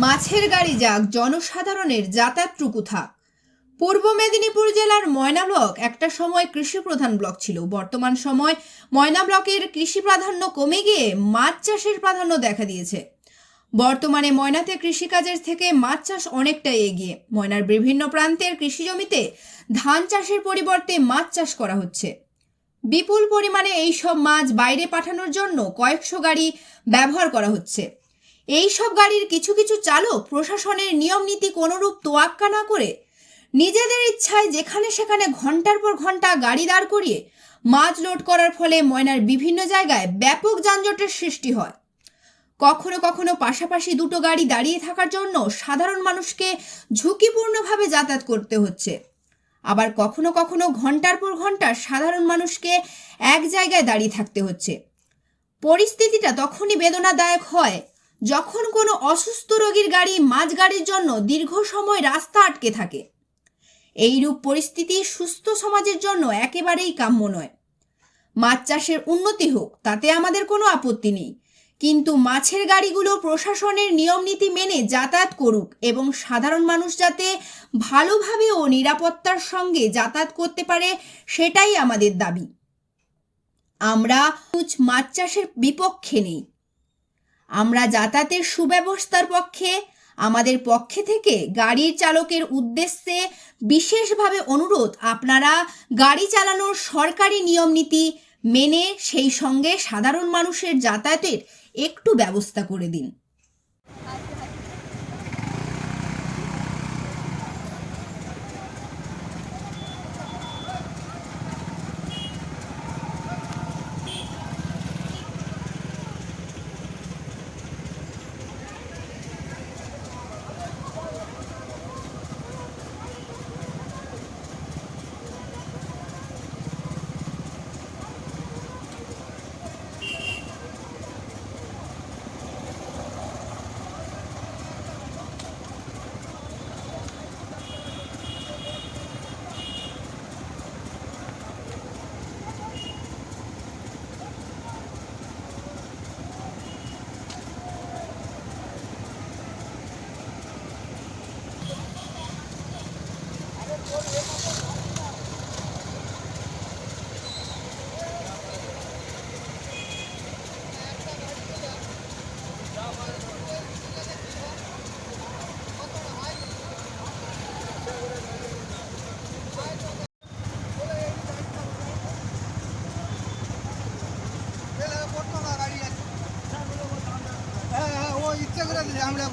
মাছের গাড়ি যাক, জনসাধারণের যাতায়াতটুকু থাক। পূর্ব মেদিনীপুর জেলার ময়না ব্লক একটা সময় কৃষি প্রধান ব্লক ছিল। বর্তমান সময় ময়না ব্লকের কৃষি প্রাধান্য কমে গিয়ে মাছ চাষের প্রাধান্য দেখা দিয়েছে। বর্তমানে ময়নাতে কৃষিকাজের থেকে মাছ চাষ অনেকটাই এগিয়ে। ময়নার বিভিন্ন প্রান্তের কৃষি জমিতে ধান চাষের পরিবর্তে মাছ চাষ করা হচ্ছে। বিপুল পরিমাণে এইসব মাছ বাইরে পাঠানোর জন্য কয়েকশো গাড়ি ব্যবহার করা হচ্ছে। এই সব গাড়ির কিছু কিছু চালক প্রশাসনের নিয়ম নীতি কোনোরূপ তোয়াক্কা না করে নিজেদের ইচ্ছায় যেখানে সেখানে ঘন্টার পর ঘন্টা গাড়ি দাঁড় করিয়ে মাছ লোড করার ফলে ময়নার বিভিন্ন জায়গায় ব্যাপক যানজটের সৃষ্টি হয়। কখনো কখনো পাশাপাশি দুটো গাড়ি দাঁড়িয়ে থাকার জন্য সাধারণ মানুষকে ঝুঁকিপূর্ণভাবে যাতায়াত করতে হচ্ছে। আবার কখনো কখনো ঘন্টার পর ঘন্টা সাধারণ মানুষকে এক জায়গায় দাঁড়িয়ে থাকতে হচ্ছে। পরিস্থিতিটা তখনই বেদনাদায়ক হয় যখন কোনো অসুস্থ রোগীর গাড়ি মাঝ গাড়ির জন্য দীর্ঘ সময় রাস্তা আটকে থাকে। এইরূপ পরিস্থিতি সুস্থ সমাজের জন্য একেবারেই কাম্য নয়। মাছ চাষের উন্নতি হোক, তাতে আমাদের কোনো আপত্তি নেই, কিন্তু মাছের গাড়িগুলো প্রশাসনের নিয়ম নীতি মেনে যাতায়াত করুক এবং সাধারণ মানুষ যাতে ভালোভাবে ও নিরাপত্তার সঙ্গে যাতায়াত করতে পারে, সেটাই আমাদের দাবি। আমরা মাছ চাষের বিপক্ষে নেই, আমরা যাতায়াতের সুব্যবস্থার পক্ষে। আমাদের পক্ষে থেকে গাড়ির চালকের উদ্দেশ্যে বিশেষভাবে অনুরোধ, আপনারা গাড়ি চালানোর সরকারি নিয়ম নীতি মেনে সেই সঙ্গে সাধারণ মানুষের যাতায়াতের একটু ব্যবস্থা করে দিন। ইচ্ছা করে আমরা